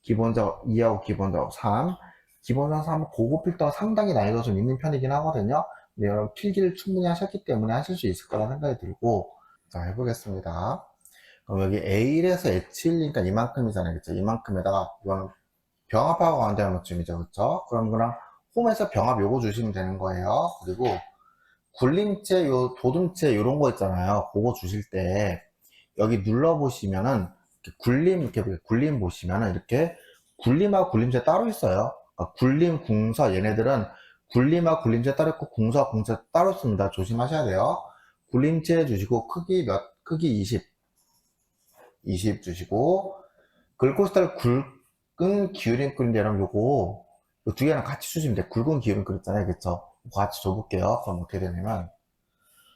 기본적 2하고 기본적 3. 기본적 3은 고급 필터가 상당히 난이도가 좀 있는 편이긴 하거든요. 근데 여러분 필기를 충분히 하셨기 때문에 하실 수 있을 거라 생각이 들고, 자, 해보겠습니다. 그럼 여기 A1에서 H1이니까 이만큼이잖아요. 그쵸? 이만큼에다가, 이거는 병합하고 가운데는 것쯤이죠. 그쵸? 그럼 그냥 홈에서 병합 요거 주시면 되는 거예요. 그리고 굴림체, 요 도둠체 요런 거 있잖아요. 그거 주실 때 여기 눌러보시면은 이렇게 굴림 보시면은 이렇게 굴림하고 굴림체 따로 있어요. 그러니까 굴림, 궁서 얘네들은 굴림하고 굴림체 따로 있고 궁서와 궁서 따로 씁니다. 조심하셔야 돼요. 굴림체 주시고 크기 20 주시고 글꼴 스타일 굵은 기울인 글인데 여러분 요거 두 개랑 같이 주시면 돼요. 굵은 기울인 글 있잖아요. 그쵸? 그거 같이 줘볼게요. 그럼 어떻게 되냐면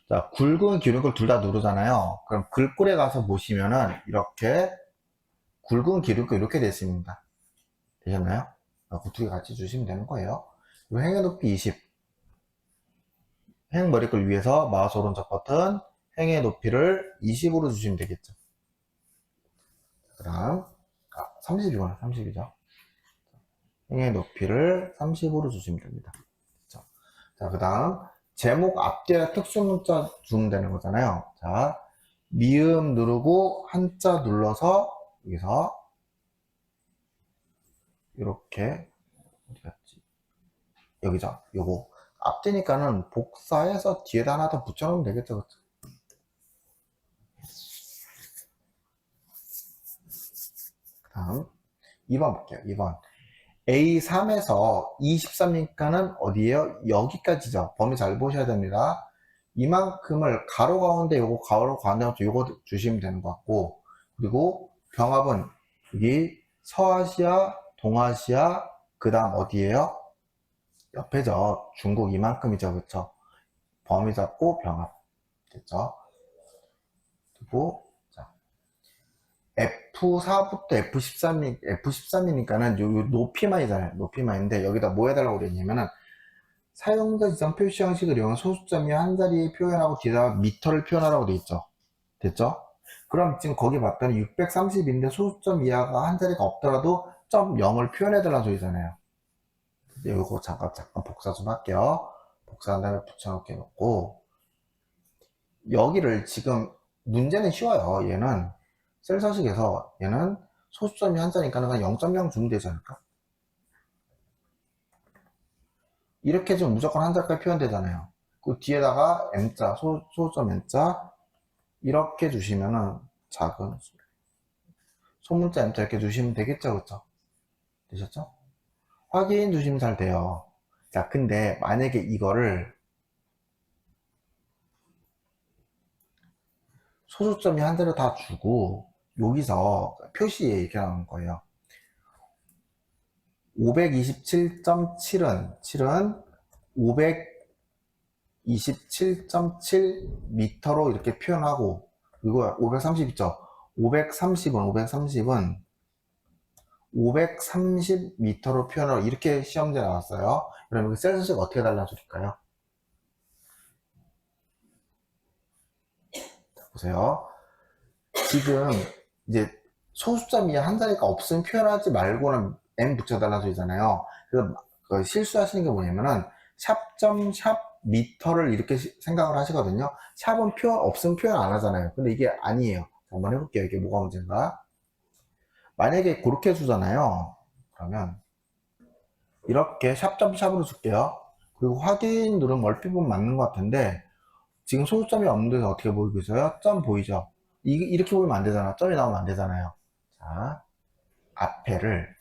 자, 굵은 기울인 글 둘 다 누르잖아요. 그럼 글꼴에 가서 보시면은 이렇게 굵은 기울인 글 이렇게 됐습니다. 되셨나요? 그 두 개 같이 주시면 되는 거예요. 이 행의 높이 20. 행 머리글 위에서 마우스 오른쪽 버튼 행의 높이를 20으로 주시면 되겠죠. 그 다음 30이구나. 30이죠. 행의 높이를 30으로 주시면 됩니다. 그렇죠? 자, 그 다음 제목 앞뒤에 특수 문자 주면 되는 거잖아요. 자, 미음 누르고 한자 눌러서 여기서 이렇게 어디 갔지? 여기죠. 요거 앞뒤니까는 복사해서 뒤에다 하나 더 붙여놓으면 되겠죠. 그렇죠? 그 다음 2번 볼게요. 2번 A3에서 23이니까는 어디에요? 여기까지죠. 범위 잘 보셔야 됩니다. 이만큼을 가로 가운데 요거 가로 가운데 요거 주시면 되는 것 같고, 그리고 병합은 여기 서아시아, 동아시아, 그 다음 어디에요? 옆에죠. 중국 이만큼이죠. 그쵸? 범위 잡고 병합 됐죠? 그리고 F4부터 F13이니까는 요 높이만이잖아요. 높이만인데 여기다 뭐 해달라고 그랬냐면은 사용자 지정 표시 형식을 이용한 소수점이 한 자리에 표현하고 뒤에다가 미터를 표현하라고 돼 있죠. 됐죠? 그럼 지금 거기 봤더니 630인데 소수점 이하가 한 자리가 없더라도 점 0을 표현해달라는 소리잖아요. 이거 잠깐 복사 좀 할게요. 복사한 다음에 붙여넣게 놓고 여기를 지금 문제는 쉬워요. 얘는 셀서식에서 얘는 소수점이 한 자니까 그냥 0.0 주면 되지 않을까? 이렇게 좀 무조건 한 자까지 표현되잖아요. 그 뒤에다가 M자, 소수점 M자 이렇게 주시면은 작은 소문자 M자 이렇게 주시면 되겠죠, 그쵸? 되셨죠? 확인 주시면 잘 돼요. 자, 근데 만약에 이거를 소수점이 한 자리 다 주고 여기서 표시에 이렇게 나오는 거예요. 527.7은 527.7 미터로 이렇게 표현하고, 그리고 530 있죠? 530은 530 미터로 표현하고 이렇게 시험제 나왔어요. 그러면 셀수식 어떻게 달라는 소릴까요? 보세요. 지금 이제 소수점 이하 한 자리가 없으면 표현하지 말고는 M 붙여달라는 소리잖아요. 그래서 그 실수하시는 게 뭐냐면은 샵점 샵 미터를 이렇게 생각을 하시거든요. 샵은 없으면 표현 안 하잖아요. 근데 이게 아니에요. 한번 해볼게요. 이게 뭐가 문제인가? 만약에 그렇게 주잖아요. 그러면 이렇게 샵점 샵으로 줄게요. 그리고 확인 누르면 얼핏 보면 맞는 것 같은데 지금 소수점이 없는 데서 어떻게 보이고 있어요? 점 보이죠? 이렇게 보이면 안 되잖아. 점이 나오면 안 되잖아요. 자, 앞에를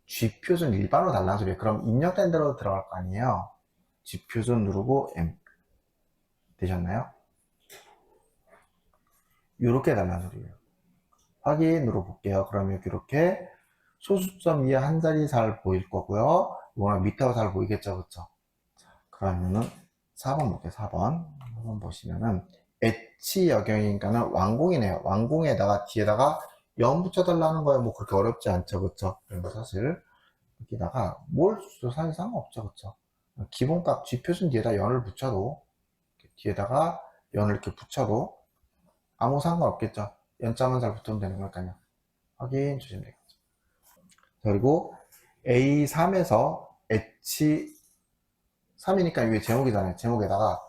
G표준 일반으로 달라는 소리예요. 그럼 입력된 대로 들어갈 거 아니에요. G표준 누르고 M. 되셨나요? 이렇게 달라는 소리예요. 확인 눌러볼게요. 그럼 이렇게 소수점 이하 한 자리 잘 보일 거고요. 이거는 미터가 잘 보이겠죠, 그쵸? 그러면은 4번 볼게요. 4번 한번 보시면은 H 여경이니까는 왕공이네요. 왕공에다가 뒤에다가 0 붙여달라는 거예요. 뭐 그렇게 어렵지 않죠, 그쵸? 그리고 사실 여기다가 뭘 써도 사실 상관없죠, 그쵸? 기본값 G표준 뒤에다 0을 붙여도 뒤에다가 0을 이렇게 붙여도 아무 상관없겠죠. 연자만 잘 붙으면 되는 거니까요. 확인 주시면 되겠죠. 그리고 A3에서 H3이니까 이게 제목이잖아요. 제목에다가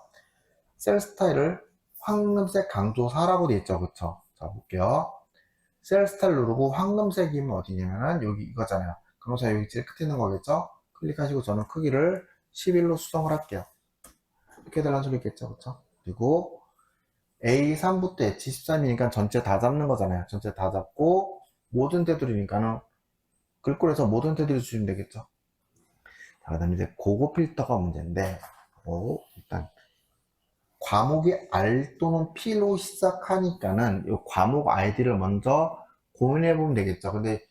셀 스타일을 황금색 강조 4라고 되어 있죠. 그쵸? 자, 볼게요. 셀 스타일 누르고 황금색이면 어디냐면은 여기 이거잖아요. 그럼 자 여기 제일 끝에 있는 거겠죠? 클릭하시고 저는 크기를 11로 수정을 할게요. 이렇게 해달라는 소리 있겠죠? 그쵸? 그리고 A3부터 H13이니까 전체 다 잡는 거잖아요. 전체 다 잡고 모든 테두리니까는 글꼴에서 모든 테두리 주시면 되겠죠. 자, 그 다음에 이제 고급 필터가 문제인데 일단 과목이 R 또는 P로 시작하니까는 이 과목 아이디를 먼저 고민해 보면 되겠죠. 근데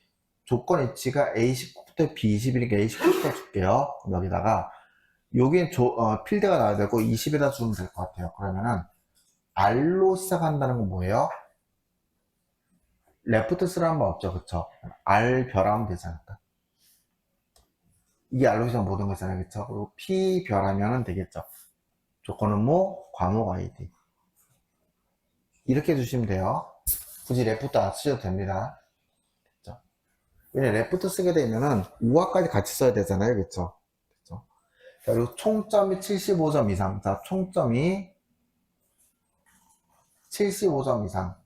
조건 H가 A19부터 B21이니까 A19부터 줄게요. 여기다가 여기엔 필드가 나와야 되고 20에다 주면 될 것 같아요. 그러면은 R로 시작한다는 건 뭐예요? 레프트 쓰라는 거 없죠. 그쵸? R 별하면 되지 않을까? 이게 R로 시작 모든 거잖아요. 그쵸? 그리고 P 별하면 되겠죠. 조건은 뭐? 과목 아이디. 이렇게 해주시면 돼요. 굳이 레프트 안 쓰셔도 됩니다. 그쵸? 왜냐 레프트 쓰게 되면은 우화까지 같이 써야 되잖아요. 그쵸? 그쵸? 자, 그리고 총점이 75점 이상. 자, 총점이 75점 이상.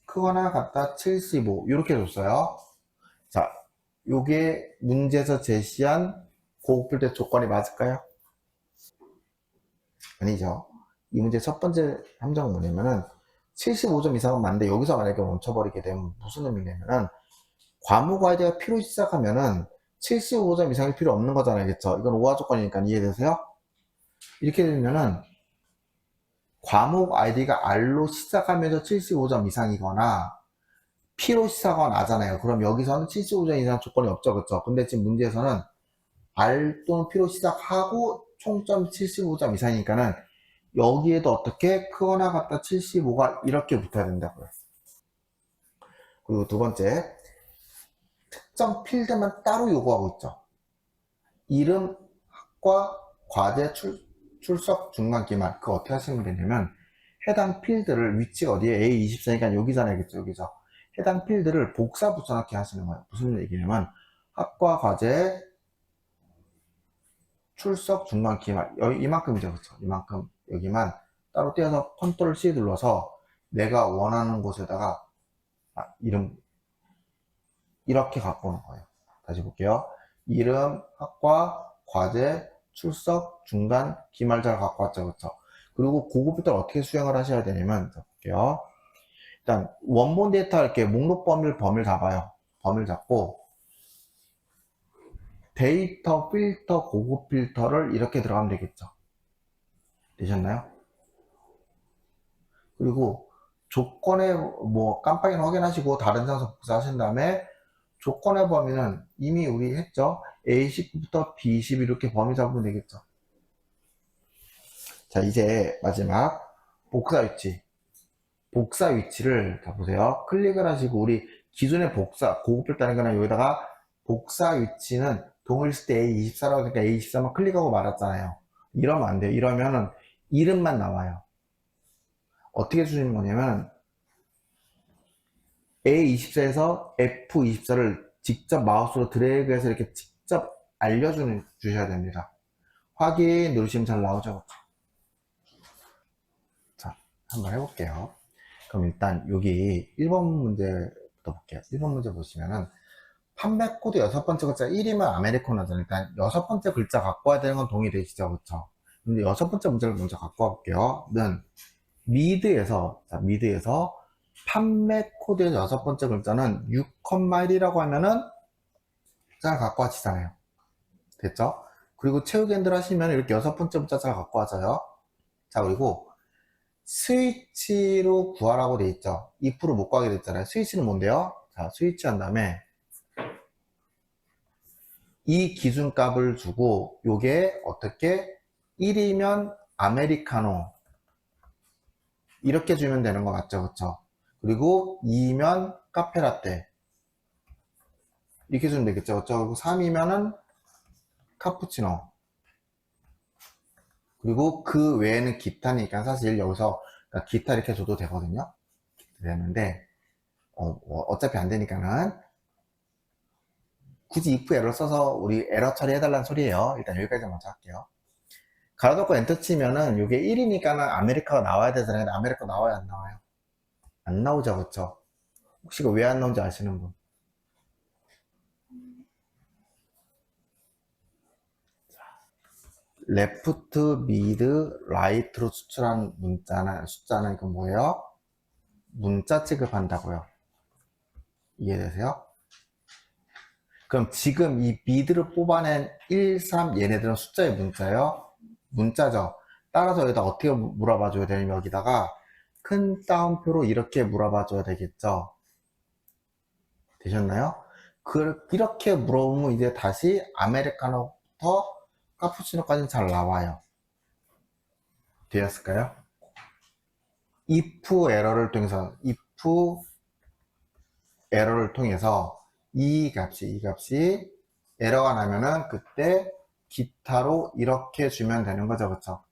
크거나 같다 75. 이렇게 줬어요. 자, 요게 문제에서 제시한 고급필터 조건이 맞을까요? 아니죠. 이 문제 첫 번째 함정은 뭐냐면은 75점 이상은 맞는데 여기서 만약에 멈춰버리게 되면 무슨 의미냐면은 과목 아이디가 P로 시작하면은 75점 이상이 필요 없는 거잖아요. 그쵸? 이건 오화 조건이니까 이해되세요? 이렇게 되면은 과목 아이디가 R로 시작하면서 75점 이상이거나 P로 시작하거나 나잖아요. 그럼 여기서는 75점 이상 조건이 없죠. 그쵸? 근데 지금 문제에서는 R 또는 P로 시작하고 총점 75점 이상이니까는 여기에도 어떻게 크거나 같다 75가 이렇게 붙어야 된다고요. 그리고 두 번째, 특정 필드만 따로 요구하고 있죠. 이름, 학과, 과제, 출석, 중간, 기말. 그거 어떻게 하시면 되냐면 해당 필드를 위치가 어디에 A24니까 여기잖아요. 그쵸? 여기죠. 해당 필드를 복사 붙여넣기 하시는 거예요. 무슨 얘기냐면 학과, 과제, 출석, 중간, 기말. 여기 이만큼이죠. 그쵸? 이만큼 여기만 따로 떼어서 컨트롤 C 눌러서 내가 원하는 곳에다가 이름 이렇게 갖고 오는 거예요. 다시 볼게요. 이름, 학과, 과제, 출석, 중간, 기말자를 갖고 왔죠. 그쵸? 그리고 고급 필터를 어떻게 수행을 하셔야 되냐면, 볼게요. 일단, 원본 데이터 이렇게 목록 범위를 잡아요. 범위를 잡고, 데이터 필터, 고급 필터를 이렇게 들어가면 되겠죠. 되셨나요? 그리고 조건에 뭐 깜빡이 확인하시고 다른 장소 복사하신 다음에 조건의 범위는 이미 우리 했죠. A19부터 B12 이렇게 범위 잡으면 되겠죠. 자, 이제 마지막 복사 위치. 복사 위치를 자 보세요. 클릭을 하시고 우리 기존의 복사 고급했다는 거는 여기다가 복사 위치는 동일시 때 A24라고 하니까 A24만 클릭하고 말았잖아요. 이러면 안 돼요. 이러면은 이름만 나와요. 어떻게 주시는 거냐면 A24에서 F24를 직접 마우스로 드래그해서 이렇게 직접 주셔야 됩니다. 확인 누르시면 잘 나오죠. 자, 한번 해볼게요. 그럼 일단 여기 1번 문제부터 볼게요. 1번 문제 보시면은 판매 코드 여섯 번째 글자 1이면 아메리카노잖아요. 일단 여섯 번째 글자 갖고 와야 되는 건 동의되시죠? 그쵸? 근데 여섯 번째 문제를 먼저 갖고 와볼게요. 는 미드에서 판매 코드의 여섯 번째 글자는 6,1이라고 하면은 잘 갖고 와지잖아요. 됐죠? 그리고 채우기 핸들 하시면 이렇게 여섯 번째 문자 잘 갖고 와져요. 자, 그리고 스위치로 구하라고 돼 있죠. if로 못 구하게 됐잖아요. 스위치는 뭔데요? 자, 스위치 한 다음에 이 기준값을 주고 요게 어떻게 1이면 아메리카노 이렇게 주면 되는 거 맞죠? 그쵸? 그리고 2면 카페라떼 이렇게 주면 되겠죠? 그쵸? 그리고 3이면은 카푸치노 그리고 그 외에는 기타니까 사실 여기서 기타 이렇게 줘도 되거든요. 되는데 어차피 안 되니까는 굳이 if 에러를 써서 우리 에러 처리해달라는 소리예요. 일단 여기까지 먼저 할게요. 가로닫고 엔터 치면은 이게 1이니까는 아메리카가 나와야 되잖아요. 아메리카 나와요, 안 나와요? 안 나오죠, 그쵸? 혹시 그 왜 안 나온지 아시는 분? 레프트, 미드, 라이트로 추출한 숫자는 그 뭐예요? 문자 취급한다고요. 이해되세요? 그럼 지금 이 미드를 뽑아낸 1, 3 얘네들은 숫자의 문자예요? 문자죠. 따라서 여기다 어떻게 물어봐 줘야 되냐면 여기다가 큰 따옴표로 이렇게 물어봐 줘야 되겠죠. 되셨나요? 이렇게 물어보면 이제 다시 아메리카노부터 카푸치노까지는 잘 나와요. 되었을까요? if 에러를 통해서 이 값이 에러가 나면은 그때 기타로 이렇게 주면 되는 거죠. 그쵸?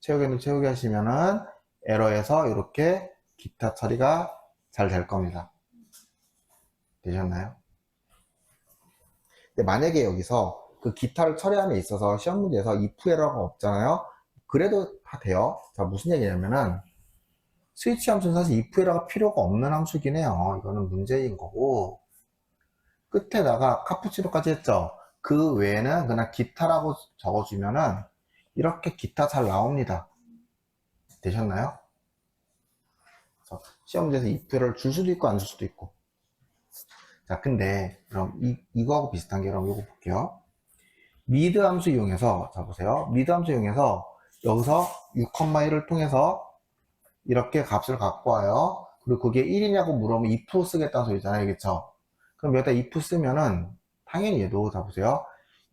채우기 하시면은 에러에서 이렇게 기타 처리가 잘 될 겁니다. 되셨나요? 근데 만약에 여기서 그 기타를 처리함에 있어서 시험 문제에서 if 에러가 없잖아요. 그래도 다 돼요. 자, 무슨 얘기냐면은 스위치 함수는 사실 if 에러가 필요가 없는 함수긴 해요. 이거는 문제인 거고 끝에다가 카푸치노까지 했죠. 그 외에는 그냥 기타라고 적어주면은 이렇게 기타 잘 나옵니다. 되셨나요? 시험 문제에서 if를 줄 수도 있고 안 줄 수도 있고. 자, 근데 그럼 이거하고 비슷한 게 그럼 이거 볼게요. 미드 함수 이용해서 자 보세요. 미드 함수 이용해서 여기서 6,1을 통해서 이렇게 값을 갖고 와요. 그리고 그게 1이냐고 물어보면 if 쓰겠다는 소리잖아요. 그쵸? 그럼 여기다 if 쓰면은 당연히 얘도 자 보세요.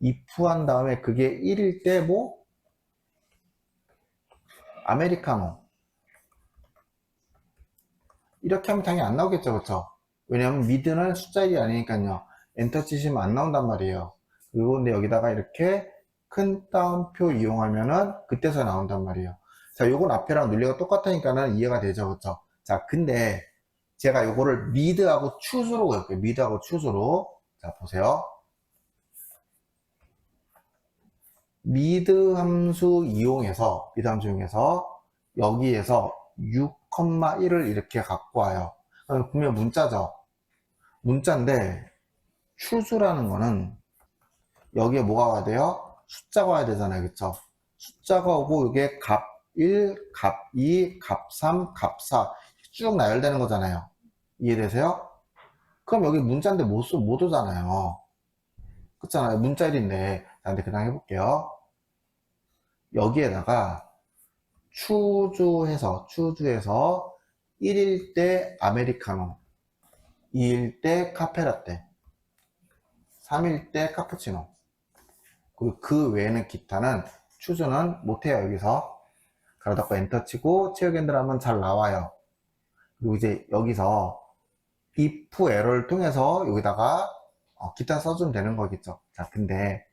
if 한 다음에 그게 1일 때 뭐 아메리카노 이렇게 하면 당연히 안 나오겠죠. 그쵸? 왜냐하면 미드는 숫자 1이 아니니까요. 엔터 치시면 안 나온단 말이에요. 그리고 근데 여기다가 이렇게 큰 따옴표 이용하면은 그때서 나온단 말이에요. 자, 요건 앞에랑 논리가 똑같으니까는 이해가 되죠. 그쵸? 자, 근데 제가 요거를 미드하고 추스로 갈게요. 미드하고 추스로. 자, 보세요. 미드 함수 이용해서 여기에서 6,1을 이렇게 갖고 와요. 그럼 분명 문자죠. 문자인데 추수라는 거는 여기에 뭐가 와야 돼요? 숫자가 와야 되잖아요. 그쵸? 숫자가 오고 이게 값 1, 값 2, 값 3, 값 4 쭉 나열되는 거잖아요. 이해되세요? 그럼 여기 문자인데 못 오잖아요. 그렇잖아요. 문자 1인데. 자, 근데 그냥 해볼게요. 여기에다가 추주해서 1일 때 아메리카노, 2일 때 카페라떼, 3일 때 카푸치노. 그리고 그 외에는 기타는 추주는 못해요. 여기서 가로닫고 엔터 치고 채우기 엔터 하면 잘 나와요. 그리고 이제 여기서 if 에러를 통해서 여기다가 기타 써주면 되는 거겠죠. 자, 근데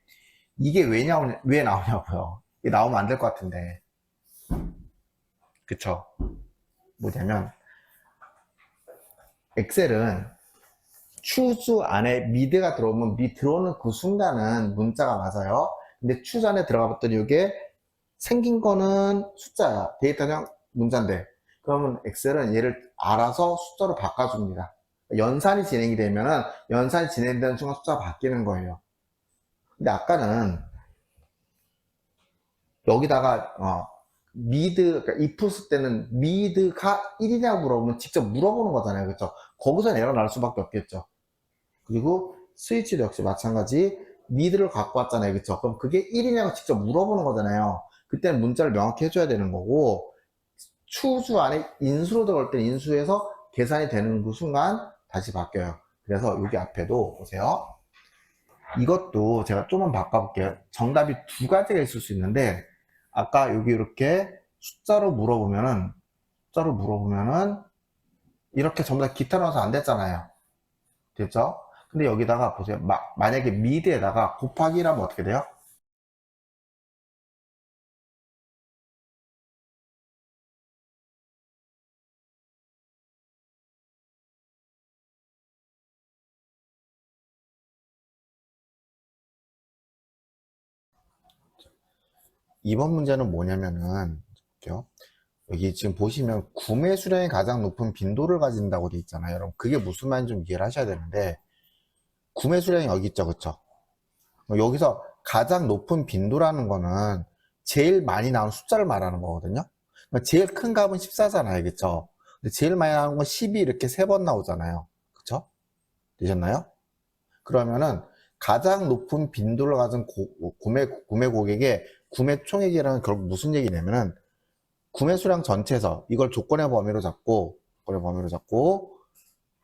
이게 왜 나오냐고요. 이게 나오면 안 될 것 같은데. 그쵸? 뭐냐면 엑셀은 추주 안에 미드가 들어오면 들어오는 그 순간은 문자가 맞아요. 근데 추주 안에 들어가봤더니 이게 생긴 거는 숫자야. 데이터는 문자인데. 그러면 엑셀은 얘를 알아서 숫자로 바꿔줍니다. 연산이 진행이 되면은 연산이 진행되는 순간 숫자가 바뀌는 거예요. 근데 아까는 여기다가 그러니까 if 쓸 때는 미드가 1이냐고 물어보면 직접 물어보는 거잖아요. 그렇죠? 거기서 에러 날 수밖에 없겠죠. 그리고 스위치도 역시 마찬가지 미드를 갖고 왔잖아요. 그쵸? 그럼 그게 1이냐고 직접 물어보는 거잖아요. 그때는 문자를 명확히 해줘야 되는 거고 추주 안에 인수로 들어갈 때는 인수해서 계산이 되는 그 순간 다시 바뀌어요. 그래서 여기 앞에도 보세요. 이것도 제가 좀만 바꿔볼게요. 정답이 두 가지가 있을 수 있는데 아까 여기 이렇게 숫자로 물어보면은 이렇게 전부 다 기타 나와서 안 됐잖아요. 됐죠? 근데 여기다가 보세요. 만약에 미드에다가 곱하기라면 어떻게 돼요? 이번 문제는 뭐냐면은, 볼게요. 여기 지금 보시면 구매 수량이 가장 높은 빈도를 가진다고 돼 있잖아요. 여러분, 그게 무슨 말인지 좀 이해를 하셔야 되는데, 구매 수량이 여기 있죠, 그쵸? 여기서 가장 높은 빈도라는 거는 제일 많이 나오는 숫자를 말하는 거거든요. 그러니까 제일 큰 값은 14잖아요, 그쵸? 근데 제일 많이 나오는 건 10이 이렇게 3번 나오잖아요. 그쵸? 되셨나요? 그러면은 가장 높은 빈도를 가진 구매 고객의 구매 총액이라는 결국 무슨 얘기냐면은 구매 수량 전체에서 이걸 조건의 범위로 잡고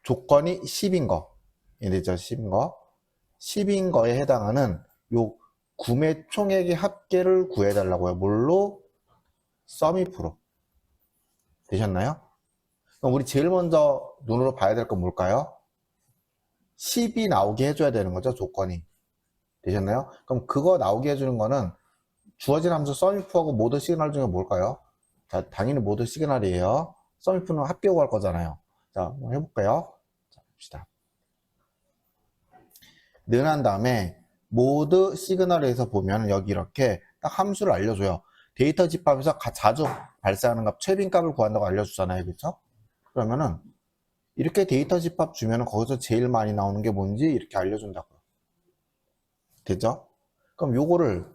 조건이 10인 거, 얘네죠, 10인 거, 10인 거에 해당하는 요 구매 총액의 합계를 구해달라고요. 뭘로? 서밋프로. 되셨나요? 그럼 우리 제일 먼저 눈으로 봐야 될 건 뭘까요? 10이 나오게 해줘야 되는 거죠, 조건이. 되셨나요? 그럼 그거 나오게 해주는 거는 주어진 함수 서밋프하고 모드 시그널 중에 뭘까요? 자, 당연히 모드 시그널이에요. 서밋프는 합계 구할 거잖아요. 자, 한번 해볼까요? 자, 봅시다. 는 다음에 모드 시그널에서 보면 여기 이렇게 딱 함수를 알려줘요. 데이터 집합에서 자주 발생하는 값, 최빈값을 구한다고 알려주잖아요. 그렇죠? 그러면은 이렇게 데이터 집합 주면은 거기서 제일 많이 나오는 게 뭔지 이렇게 알려준다고요. 됐죠? 그럼 요거를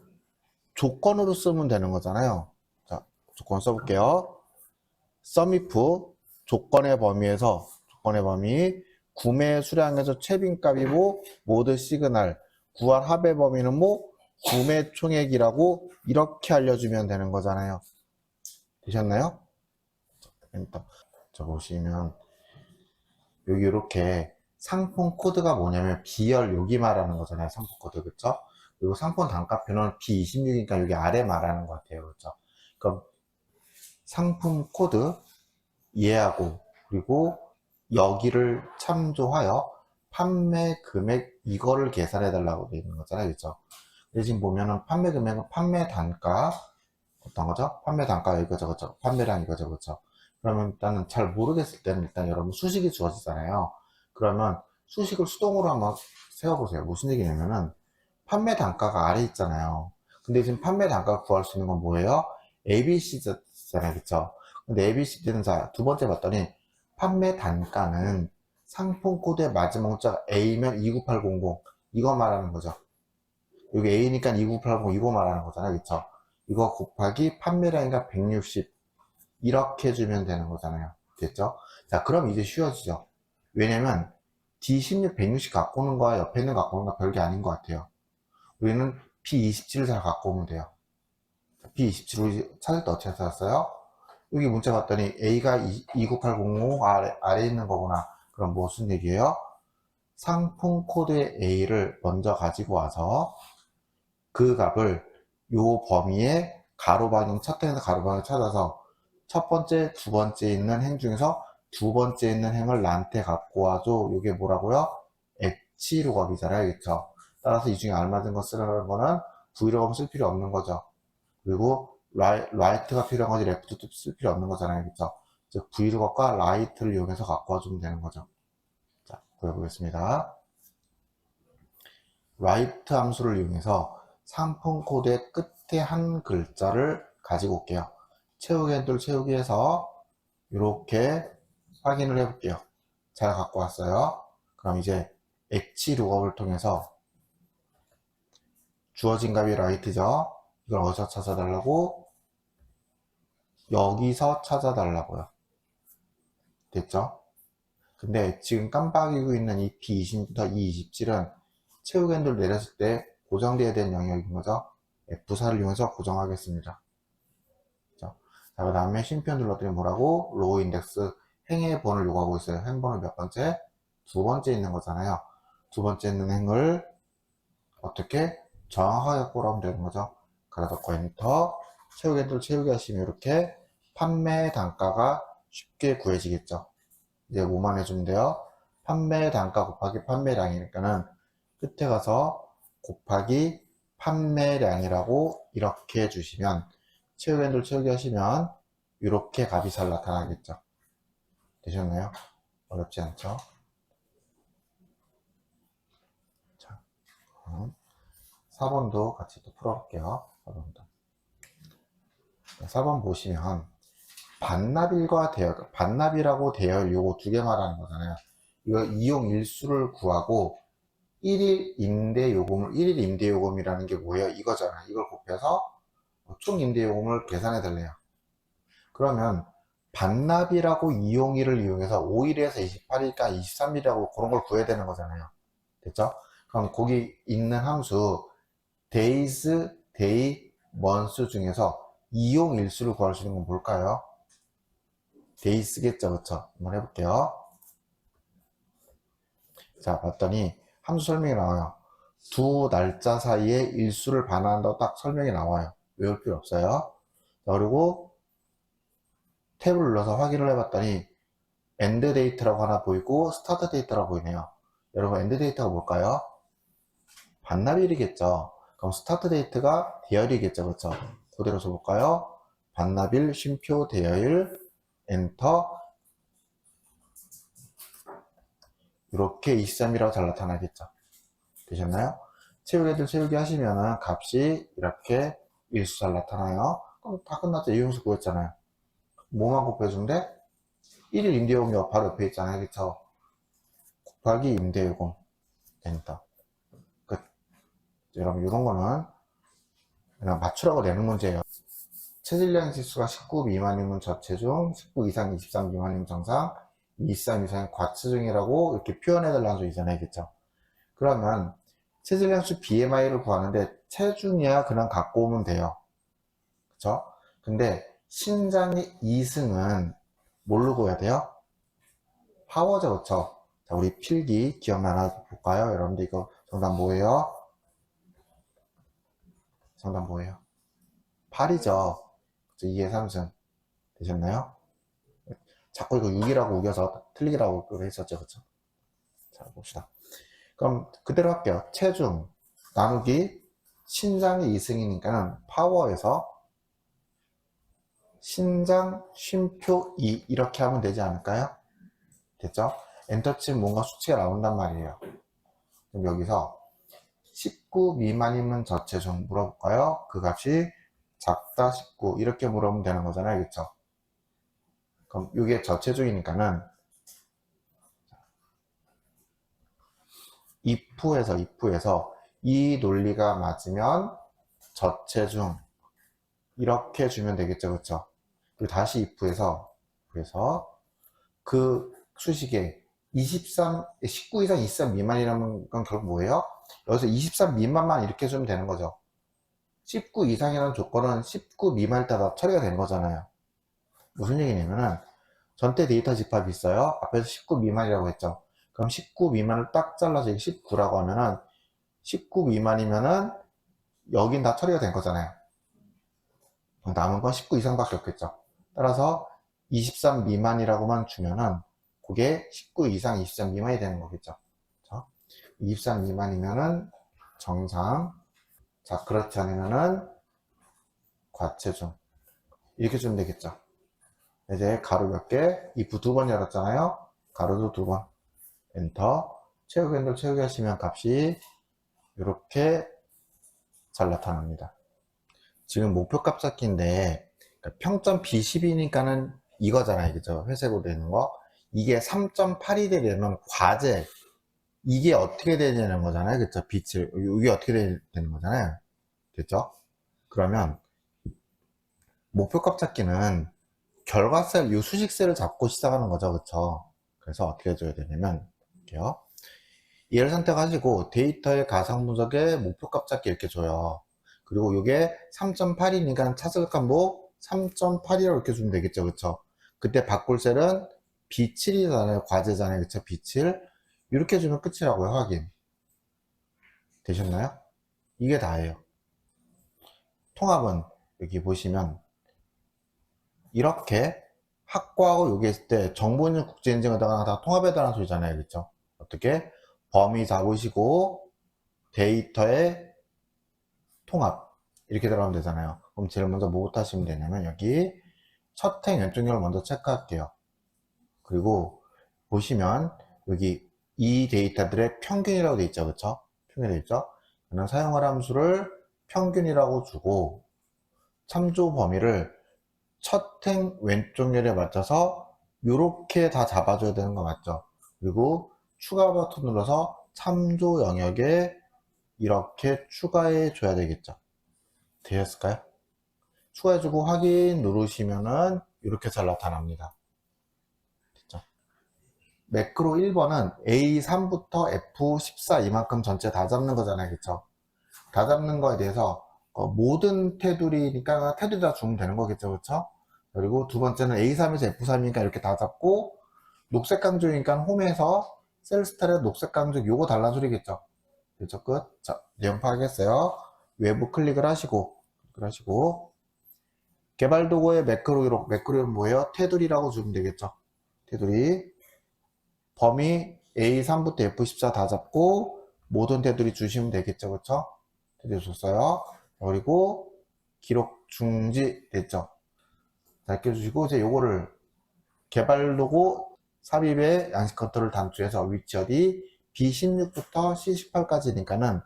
조건으로 쓰면 되는 거잖아요. 자, 조건 써볼게요. sumif 조건의 범위 구매 수량에서 최빈값이고 모드 시그널 구할 합의 범위는 뭐 구매 총액이라고 이렇게 알려주면 되는 거잖아요. 되셨나요? 자, 보시면 여기 이렇게 상품 코드가 뭐냐면 B열 여기 말하는 거잖아요. 상품 코드. 그쵸? 그리고 상품 단가표는 B26이니까 여기 아래 말하는 것 같아요. 그쵸? 그럼 상품 코드 이해하고 그리고 여기를 참조하여 판매 금액 이거를 계산해 달라고 되어 있는 거잖아요. 그렇죠? 근데 지금 보면은 판매 금액은 판매 단가 어떤 거죠? 판매 단가 이거죠. 그렇죠? 판매량 이거죠. 그렇죠? 그러면 일단은 잘 모르겠을 때는 일단 여러분 수식이 주어지잖아요. 그러면 수식을 수동으로 한번 세워보세요. 무슨 얘기냐면은 판매 단가가 아래 있잖아요. 근데 지금 판매 단가 구할 수 있는 건 뭐예요? ABC잖아요. 그쵸? 근데 ABC는 자, 두 번째 봤더니 판매 단가는 상품 코드의 마지막 문자 A면 29800 이거 말하는 거죠. 여기 A니까 29800 이거 말하는 거잖아요. 그쵸? 이거 곱하기 판매량이가 160 이렇게 해주면 되는 거잖아요. 됐죠? 자, 그럼 이제 쉬워지죠. 왜냐면 D16, 160 갖고 오는 거와 옆에 있는 거 갖고 오는 거 별게 아닌 것 같아요. 우리는 P27을 잘 갖고 오면 돼요. P27을 찾을 때 어떻게 찾았어요? 여기 문자 봤더니 A가 29800 아래 있는 거구나. 그럼 무슨 얘기예요? 상품 코드의 A를 먼저 가지고 와서 그 값을 요 범위의 가로방향, 첫 행에서 가로방향을 찾아서 첫 번째, 두 번째 있는 행 중에서 두 번째 있는 행을 나한테 갖고 와줘. 이게 뭐라고요? H 룩업이잖아요. 따라서 이 중에 알맞은 거 쓰라는 거는 V룩업 쓸 필요 없는 거죠. 그리고 라이트가 필요한 거지 레프트도 쓸 필요 없는 거잖아요. 그쵸? 즉 V룩업과 라이트를 이용해서 갖고 와주면 되는 거죠. 자, 보여보겠습니다. 라이트 함수를 이용해서 상품 코드의 끝에 한 글자를 가지고 올게요. 채우기 앤돌 채우기 해서 이렇게 확인을 해볼게요. 잘 갖고 왔어요. 그럼 이제 엣지 룩업을 통해서 주어진 값이 라이트죠. 이걸 어디서 찾아달라고? 여기서 찾아달라고요. 됐죠? 근데 지금 깜빡이고 있는 이 P20부터 E27은 채우기 앤돌 내렸을 때 고정되어야 되는 영역인 거죠. F4를 이용해서 고정하겠습니다. 자, 그 다음에 쉼표 눌렀더니 뭐라고? 로우 인덱스 행의 번호를 요구하고 있어요. 행 번호 몇 번째? 두 번째 있는 거잖아요. 두 번째 있는 행을 어떻게? 정확하게 꼬라면 되는 거죠. 그래서 엔터 채우기 앤돌 채우기 하시면 이렇게 판매 단가가 쉽게 구해지겠죠. 이제 뭐만 해주면 돼요? 판매 단가 곱하기 판매량이니까는 끝에 가서 곱하기 판매량이라고 이렇게 해주시면 채우기 앤돌 채우기 하시면 이렇게 값이 잘 나타나겠죠. 되셨나요? 어렵지 않죠? 자, 4번도 같이 또 풀어볼게요. 4번도. 4번 보시면 반납일과 대여, 반납이라고 대여 요거 두 개 말하는 거잖아요. 이거 이용 일수를 구하고 1일 임대 요금이라는 게 뭐예요? 이거잖아요. 이걸 곱해서 총 임대 요금을 계산해 달래요. 그러면 반납이라고 이용일을 이용해서 5일에서 28일까지 23일이라고 그런 걸 구해야 되는 거잖아요. 됐죠? 그럼 거기 있는 함수 days, day, months 중에서 이용 일수를 구할 수 있는 건 뭘까요? days겠죠, 그쵸? 한번 해볼게요. 자, 봤더니 함수 설명이 나와요. 두 날짜 사이에 일수를 반환한다고 딱 설명이 나와요. 외울 필요 없어요. 자, 그리고 탭을 눌러서 확인을 해봤더니 end date라고 하나 보이고 start date라고 보이네요. 여러분, end date가 뭘까요? 반납일이겠죠. 그럼 start date가 대여일이겠죠, 그렇죠? 그대로 써볼까요? 반납일, 쉼표, 대여일, 엔터. 이렇게 23이라고 잘 나타나겠죠. 되셨나요? 채우기 하시면은 값이 이렇게 일수 잘 나타나요. 그럼 다 끝났죠. 이용수 구했잖아요. 뭐만 곱해주면 돼? 1일 임대요금이 바로 옆에 있잖아요. 그쵸? 곱하기 임대요금. 엔터. 끝. 여러분, 이런 거는 그냥 맞추라고 내는 문제예요. 체질량 지수가 19 미만이면 저체중, 19 이상 23 미만이면 정상, 23 이상이 과체중이라고 이렇게 표현해달라는 소리잖아요. 그쵸? 그러면 체질량수 BMI를 구하는데 체중이야 그냥 갖고 오면 돼요. 그쵸? 근데 신장의 2승은 뭘로 구해야 돼요? 파워죠, 그쵸? 자, 우리 필기 기억 하나 볼까요? 여러분들 이거 정답 뭐예요? 정답 뭐예요? 8이죠. 2의 3승. 되셨나요? 자꾸 이거 6이라고 우겨서 틀리라고 했었죠, 그쵸? 자, 봅시다. 그럼 그대로 할게요. 체중 나누기 신장이 2승이니까는 파워에서 신장 쉼표 2 이렇게 하면 되지 않을까요? 됐죠? 엔터 치면 뭔가 수치가 나온단 말이에요. 그럼 여기서 19 미만이면 저체중 물어볼까요? 그 값이 작다 19 이렇게 물어보면 되는 거잖아요. 그렇죠? 그럼 이게 저체중이니까는 if에서 이 논리가 맞으면 저체중 이렇게 주면 되겠죠. 그렇죠? 그리고 다시 if에서 그래서 그 수식에 19 이상 23 미만이라는 건 결국 뭐예요? 여기서 23 미만만 이렇게 주면 되는 거죠. 19 이상이라는 조건은 19 미만일 때다 처리가 된 거잖아요. 무슨 얘기냐면은 전체 데이터 집합이 있어요. 앞에서 19 미만이라고 했죠. 그럼 19 미만을 딱 잘라서 19라고 하면은 19 미만이면은 여긴 다 처리가 된 거잖아요. 남은 건 19 이상밖에 없겠죠. 따라서 23 미만이라고만 주면은 그게 19 이상 23 미만이 되는 거겠죠. 23 미만이면은 정상. 자, 그렇지 않으면은 과체중. 이렇게 주면 되겠죠. 이제 가로 몇 개? if 두 번 열었잖아요. 가로도 두 번. 엔터. 채우기 하시면 값이 이렇게 잘 나타납니다. 지금 목표값 찾기인데 평점 B10이니까는 이거잖아요. 그죠? 회색으로 되는 거. 이게 3.8이 되려면 과제 이게 어떻게 되냐는 거잖아요. 그쵸? 빛을 이게 어떻게 되는 거잖아요. 됐죠? 그러면 목표값 찾기는 결과셀 이 수식셀을 잡고 시작하는 거죠. 그쵸? 그래서 어떻게 해줘야 되냐면 볼게요. 얘를 선택하시고 데이터의 가상 분석에 목표값 찾기 이렇게 줘요. 그리고 이게 3.8이니까 찾을 값뭐 3.8이라고 이렇게 주면 되겠죠. 그쵸? 그때 바꿀 셀은 B7이잖아요. 과제잖아요. 그쵸? B7 이렇게 주면 끝이라고요. 확인 되셨나요? 이게 다예요. 통합은 여기 보시면 이렇게 학과하고 여기 있을 때 정보인증 국제인증에다가 다 통합해달라는 소리잖아요. 그쵸? 어떻게? 범위 잡으시고 데이터의 통합 이렇게 들어가면 되잖아요. 그럼 제일 먼저 뭐부터 하시면 되냐면 여기 첫 행 왼쪽 렬을 먼저 체크할게요. 그리고 보시면 여기 이 데이터들의 평균이라고 되어 있죠. 그쵸? 평균이 되어 있죠? 저는 사용할 함수를 평균이라고 주고 참조 범위를 첫 행 왼쪽 열에 맞춰서 이렇게 다 잡아줘야 되는 거 맞죠? 그리고 추가 버튼 눌러서 참조 영역에 이렇게 추가해 줘야 되겠죠? 되셨을까요? 추가해주고 확인 누르시면은 이렇게 잘 나타납니다. 됐죠? 매크로 1번은 A3부터 F14 이만큼 전체 다 잡는 거잖아요. 그쵸? 다 잡는 거에 대해서 모든 테두리니까 테두리 다 주면 되는 거겠죠. 그쵸? 그리고 두 번째는 A3에서 F3이니까 이렇게 다 잡고 녹색 강조니까 홈에서 셀스타일에 녹색 강조 요거 달란 소리겠죠. 됐죠? 끝. 자, 내용 파악했어요. 외부 클릭을 하시고 개발 도구의 매크로 기록, 매크로 기록 뭐예요? 테두리라고 주면 되겠죠. 테두리. 범위 A3부터 F14 다 잡고 모든 테두리 주시면 되겠죠. 그쵸? 테두리 줬어요. 그리고 기록 중지 됐죠. 잘 껴주시고 이제 요거를 개발 도구 삽입의 양식 컨트롤 단추에서 위치 어디 B16부터 C18까지니까는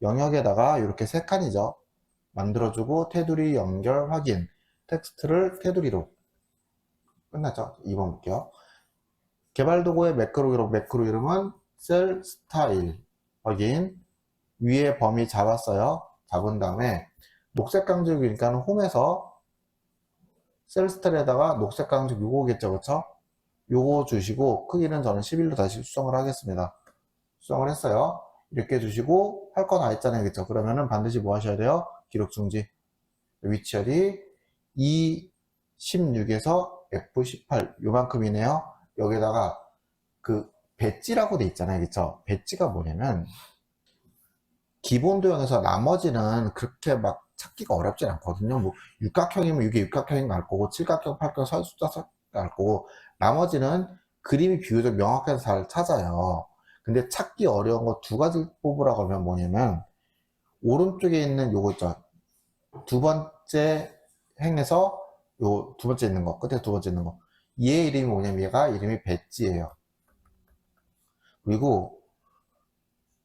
영역에다가 이렇게 세 칸이죠. 만들어주고 테두리 연결 확인 텍스트를 테두리로 끝났죠. 2번 볼게요. 개발 도구의 매크로 기록 매크로 이름은 셀 스타일 확인 위에 범위 잡았어요. 잡은 다음에 녹색 강조기니까 홈에서 셀 스타일에다가 녹색 강조 요거겠죠. 그쵸? 요거 주시고 크기는 저는 11로 다시 수정을 하겠습니다. 수정을 했어요. 이렇게 주시고 할 거 다 했잖아요. 그쵸? 그러면은 반드시 뭐 하셔야 돼요? 기록 중지 위치 어디 E16에서 F18 요만큼이네요. 여기다가 그 배지라고 돼 있잖아요. 그쵸? 배지가 뭐냐면 기본 도형에서 나머지는 그렇게 막 찾기가 어렵진 않거든요. 뭐 육각형이면 이게 육각형인 거 알 거고 칠각형, 팔각형, 서술자 알 거고 나머지는 그림이 비교적 명확해서 잘 찾아요. 근데 찾기 어려운 거 두 가지 뽑으라고 하면 뭐냐면 오른쪽에 있는 요거 있죠. 두 번째 행에서 요 두 번째 있는 거 끝에 두 번째 있는 거 얘 이름이 뭐냐면 얘가 이름이 배지예요. 그리고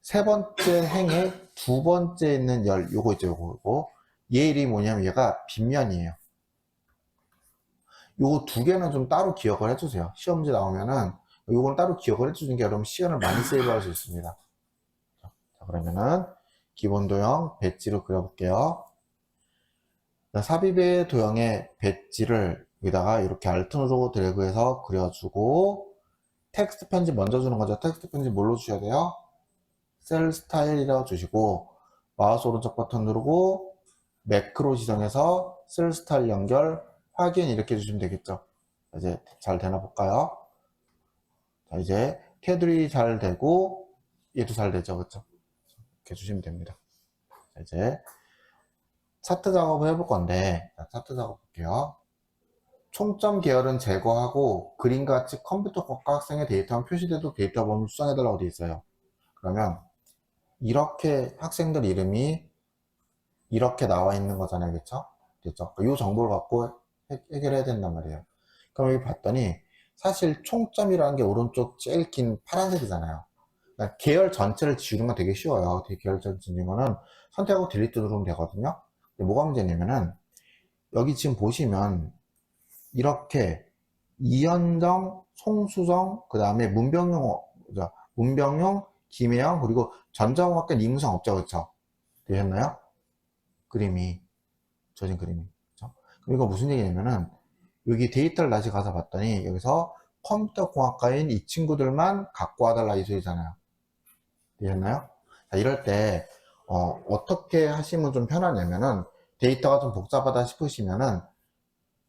세 번째 행에 두 번째 있는 열 요거 있죠. 요거 얘 이름이 뭐냐면 얘가 빗면이에요. 요거 두 개는 좀 따로 기억을 해주세요. 시험지 나오면은 요건 따로 기억을 해주는 게 여러분 시간을 많이 세이브할 수 있습니다. 자, 그러면은 기본 도형 배지로 그려볼게요. 삽입의 도형의 배지를 여기다가 이렇게 알트 누르고 드래그해서 그려주고 텍스트 편집 먼저 주는 거죠. 텍스트 편집 뭘로 주셔야 돼요? 셀 스타일이라고 주시고 마우스 오른쪽 버튼 누르고 매크로 지정해서 셀 스타일 연결 확인 이렇게 해주시면 되겠죠. 이제 잘 되나 볼까요? 자, 이제 테두리 잘 되고 얘도 잘 되죠. 그렇죠? 이렇게 해주시면 됩니다. 자, 이제 차트 작업을 해볼 건데 자, 차트 작업 볼게요. 총점 계열은 제거하고 그림과 같이 컴퓨터 과학 학생의 데이터만 표시돼도 데이터 범위 수정해달라고 되어 있어요. 그러면 이렇게 학생들 이름이 이렇게 나와 있는 거잖아요. 그쵸? 됐죠? 이 정보를 갖고 해결해야 된단 말이에요. 그럼 여기 봤더니 사실 총점이라는 게 오른쪽 제일 긴 파란색이잖아요. 그러니까 계열 전체를 지우는 건 되게 쉬워요. 계열 전체 지우는 거는 선택하고 딜리트 누르면 되거든요. 근데 뭐가 문제냐면은 여기 지금 보시면 이렇게 이현정, 송수정, 그 다음에 문병용, 김혜영, 그리고 전자공학과 이무성 없죠. 그쵸? 되셨나요? 그림이, 저진 그림이. 그쵸? 그럼 이거 무슨 얘기냐면은, 여기 데이터를 다시 가서 봤더니, 여기서 컴퓨터 공학과인 이 친구들만 갖고 와달라 이 소리잖아요. 되셨나요? 자, 이럴 때, 어떻게 하시면 좀 편하냐면은, 데이터가 좀 복잡하다 싶으시면은,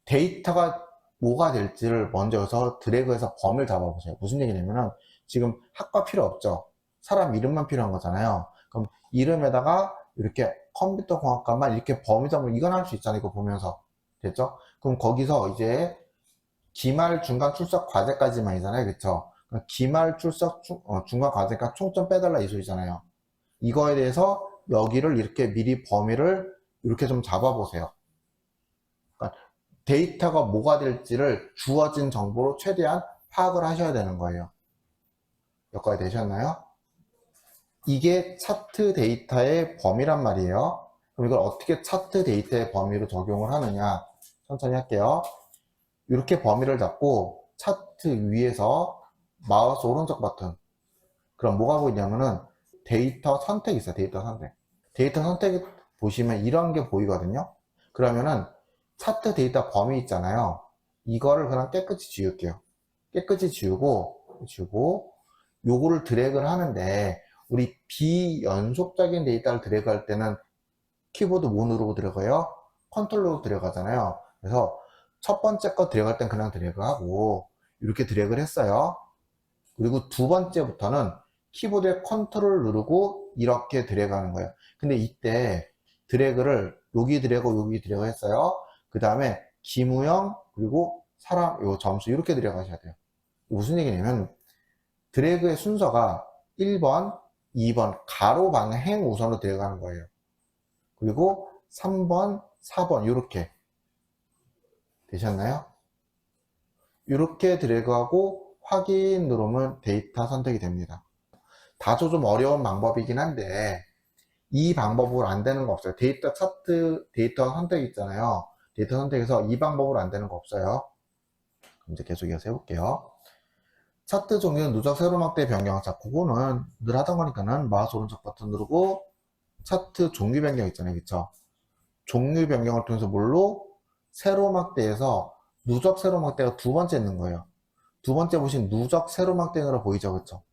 데이터가 뭐가 될지를 먼저 여기서 드래그해서 범위를 잡아보세요. 무슨 얘기냐면은 지금 학과 필요 없죠. 사람 이름만 필요한 거잖아요. 그럼 이름에다가 이렇게 컴퓨터 공학과만 이렇게 범위 잡으면 이건 할 수 있잖아요. 이거 보면서. 됐죠? 그럼 거기서 이제 기말, 중간, 출석, 과제까지만이잖아요. 그쵸? 기말, 출석, 중간, 과제까지 총점 빼달라 이 소리잖아요. 이거에 대해서 여기를 이렇게 미리 범위를 이렇게 좀 잡아보세요. 그러니까 데이터가 뭐가 될지를 주어진 정보로 최대한 파악을 하셔야 되는 거예요. 여기까지 되셨나요? 이게 차트 데이터의 범위란 말이에요. 그럼 이걸 어떻게 차트 데이터의 범위로 적용을 하느냐? 천천히 할게요. 이렇게 범위를 잡고 차트 위에서 마우스 오른쪽 버튼. 그럼 뭐가 보이냐면은 데이터 선택이 있어요. 데이터 선택. 데이터 선택 보시면 이런 게 보이거든요. 그러면은 차트 데이터 범위 있잖아요. 이거를 그냥 깨끗이 지울게요. 깨끗이 지우고 요거를 드래그를 하는데 우리 비연속적인 데이터를 드래그할 때는 키보드 뭐 누르고 들어가요? 컨트롤로 들어가잖아요. 그래서 첫 번째 거 들어갈 땐 그냥 드래그하고 이렇게 드래그를 했어요. 그리고 두 번째부터는 키보드에 컨트롤 누르고 이렇게 드래그하는 거예요. 근데 이때 드래그를 여기 드래그 했어요. 그 다음에 기무형 그리고 사람 요 점수 이렇게 드래그 하셔야 돼요. 무슨 얘기냐면 드래그의 순서가 1번, 2번 가로 방향 우선으로 드래그하는 거예요. 그리고 3번, 4번 이렇게 되셨나요? 이렇게 드래그하고 확인 누르면 데이터 선택이 됩니다. 다소 좀 어려운 방법이긴 한데 이 방법으로 안 되는 거 없어요. 데이터 차트, 데이터 선택 있잖아요. 데이터 선택에서 이 방법으로 안 되는 거 없어요. 이제 계속해서 해볼게요. 차트 종류는 누적 세로막대 변경. 자, 그거는 늘 하던 거니까는 마우스 오른쪽 버튼 누르고 차트 종류 변경 있잖아요. 그쵸? 종류 변경을 통해서 뭘로? 세로막대에서 누적 세로막대가 두 번째 있는 거예요. 두 번째 보신 누적 세로막대로 보이죠? 그쵸?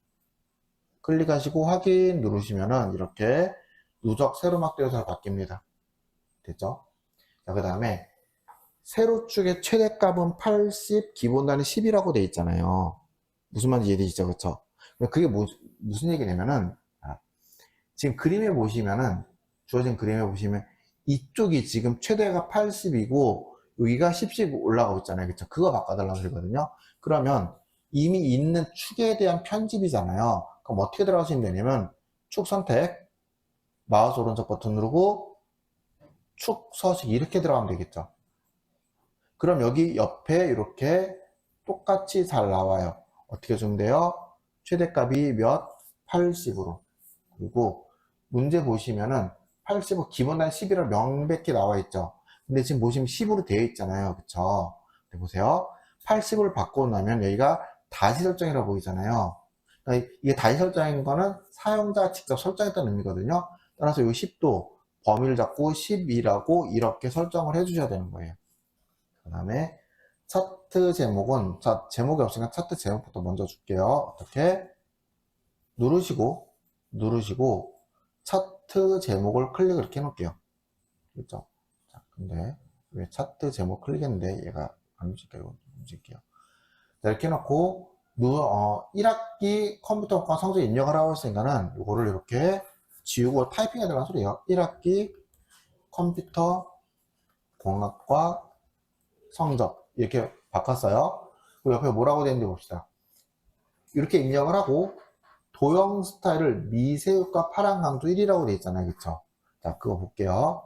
클릭하시고 확인 누르시면은 이렇게 누적 세로막대에서 바뀝니다. 됐죠? 자, 그 다음에 세로축의 최대값은 80, 기본단위 10이라고 돼 있잖아요. 무슨 말인지 이해되시죠? 그쵸? 그게 무슨 얘기냐면은, 지금 그림에 보시면은, 주어진 그림에 보시면, 이쪽이 지금 최대가 80이고, 여기가 10씩 올라가고 있잖아요. 그쵸? 그거 바꿔달라고 그러거든요. 그러면 이미 있는 축에 대한 편집이잖아요. 그럼 어떻게 들어가시면 되냐면, 축 선택, 마우스 오른쪽 버튼 누르고, 축 서식 이렇게 들어가면 되겠죠. 그럼 여기 옆에 이렇게 똑같이 잘 나와요. 어떻게 주면 돼요? 최대값이 몇? 80으로. 그리고 문제 보시면은 80은 기본단 11을 명백히 나와 있죠. 근데 지금 보시면 10으로 되어 있잖아요. 그쵸? 네, 보세요. 80을 바꾸고 나면 여기가 다시 설정이라고 보이잖아요. 그러니까 이게 다시 설정인 거는 사용자가 직접 설정했다는 의미거든요. 따라서 이 10도 범위를 잡고 12라고 이렇게 설정을 해 주셔야 되는 거예요. 그 다음에 차트 제목은, 자, 제목이 없으니까 차트 제목부터 먼저 줄게요. 어떻게? 누르시고 차트 제목을 클릭을 이렇게 해놓을게요. 그렇죠? 자, 근데 왜 차트 제목 클릭했는데 얘가 안 움직여요? 움직일게요. 자, 이렇게 해놓고 1학기 컴퓨터과 성적 입력을 하고 있으니까는 이거를 이렇게 지우고 타이핑해야 되는 소리예요. 1학기 컴퓨터 공학과 성적 이렇게 바꿨어요. 그리고 옆에 뭐라고 되는지 봅시다. 이렇게 입력을 하고 도형 스타일을 미세율과 파란 강조 1이라고 되어 있잖아요. 그쵸? 자, 그거 볼게요.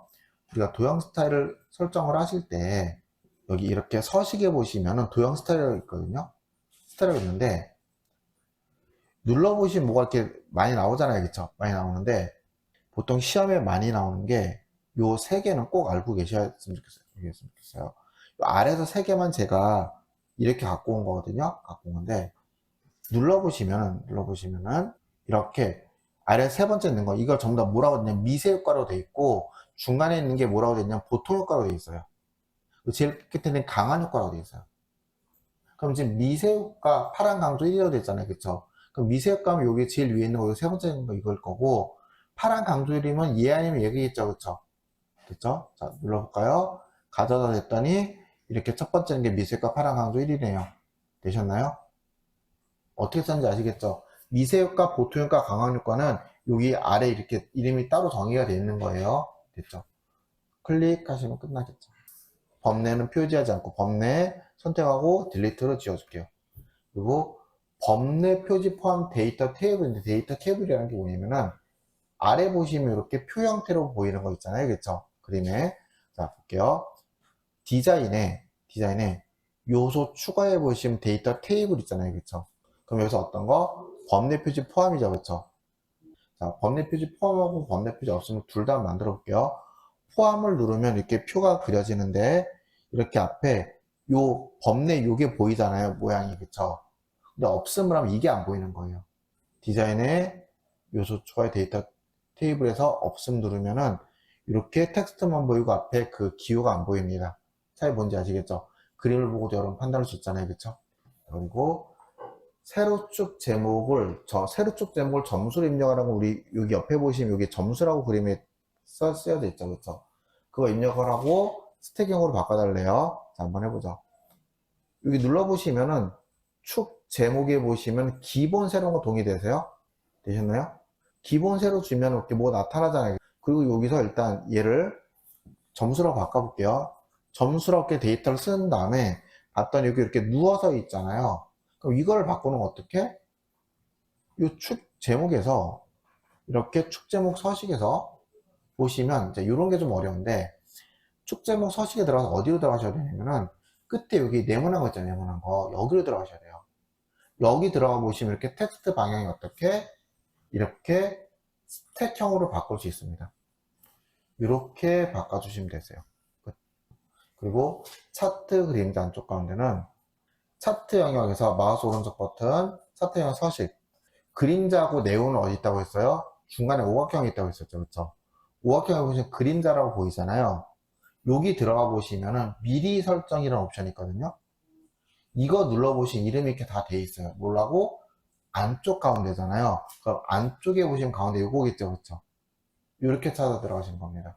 우리가 도형 스타일을 설정을 하실 때 여기 이렇게 서식에 보시면은 도형 스타일이 있거든요. 스타일이 있는데 눌러보시면 뭐가 이렇게 많이 나오잖아요. 그쵸? 많이 나오는데 보통 시험에 많이 나오는 게 요 세 개는 꼭 알고 계셨으면 좋겠어요. 요 아래에서 세 개만 제가 이렇게 갖고 온 거거든요. 갖고 온 건데 눌러보시면은 이렇게 아래 세 번째 있는 거 이걸 전부 다 뭐라고 되냐면 미세효과로 돼 있고 중간에 있는 게 뭐라고 되냐면 보통효과로 돼 있어요. 제일 끝에는 강한효과로 돼 있어요. 그럼 지금 미세효과 파란 강조 1이라고 돼 있잖아요. 그쵸? 그럼 미세효과면 여기 제일 위에 있는 거 세 번째 있는 거 이걸 거고 파란 강조 1이면 얘 아니면 얘겠죠. 그쵸? 됐죠? 자, 눌러볼까요? 가져다 댔더니 이렇게 첫 번째는 게 미세효과 파란 강조 1이네요. 되셨나요? 어떻게 썼는지 아시겠죠? 미세효과, 보통효과, 강한효과는 여기 아래 이렇게 이름이 따로 정의가 되어 있는 거예요. 됐죠? 클릭하시면 끝나겠죠. 범례는 표지하지 않고 범례 선택하고 딜리트로 지워줄게요. 그리고 범례 표지 포함 데이터 테이블인데 데이터 테이블이라는 게 뭐냐면은 아래 보시면 이렇게 표 형태로 보이는 거 있잖아요. 그렇죠? 그림에. 자, 볼게요. 디자인에 요소 추가해 보시면 데이터 테이블 있잖아요. 그렇죠? 그럼 여기서 어떤 거? 범례 표지 포함이죠. 그렇죠? 자, 범례 표지 포함하고 범례 표지 없으면 둘 다 만들어 볼게요. 포함을 누르면 이렇게 표가 그려지는데 이렇게 앞에 요 범내 요게 보이잖아요. 모양이. 그쵸? 근데 없음을 하면 이게 안 보이는 거예요. 디자인의 요소 초과의 데이터 테이블에서 없음 누르면은 이렇게 텍스트만 보이고 앞에 그 기호가 안 보입니다. 차이 뭔지 아시겠죠? 그림을 보고도 여러분 판단할 수 있잖아요. 그쵸? 그리고 세로축 제목을 점수로 입력하라고 우리 여기 옆에 보시면 여기 점수라고 그림에 쓰여져 있죠. 그쵸? 그거 입력을 하고 스택형으로 바꿔달래요. 자, 한번 해보죠. 여기 눌러보시면은 축 제목에 보시면 기본 세로가 동의되세요? 되셨나요? 기본 세로 주면 이렇게 뭐 나타나잖아요. 그리고 여기서 일단 얘를 점수로 바꿔볼게요. 점수로 이렇게 데이터를 쓴 다음에 봤더니 여기 이렇게 누워서 있잖아요. 그럼 이걸 바꾸는 건 어떻게? 이 축 제목에서 이렇게 축 제목 서식에서 보시면 이제 이런 게 좀 어려운데 축 제목 서식에 들어가서 어디로 들어가셔야 되냐면은 끝에 여기 네모난 거 있잖아요. 네모난 거 여기로 들어가셔야 돼요. 여기 들어가 보시면 이렇게 텍스트 방향이 어떻게 이렇게 스택형으로 바꿀 수 있습니다. 이렇게 바꿔주시면 되세요. 그리고 차트 그림자 안쪽 가운데는 차트 영역에서 마우스 오른쪽 버튼 차트 영역 서식 그림자하고 네오는 어디 있다고 했어요? 중간에 오각형이 있다고 했었죠. 그렇죠? 오각형에 보시면 그림자라고 보이잖아요. 여기 들어가 보시면은 미리 설정이라는 옵션이 있거든요. 이거 눌러보시면 이름이 이렇게 다 돼 있어요. 뭐라고? 안쪽 가운데잖아요. 그럼 안쪽에 보시면 가운데 요거겠죠. 그렇죠? 이렇게 찾아 들어가시는 겁니다.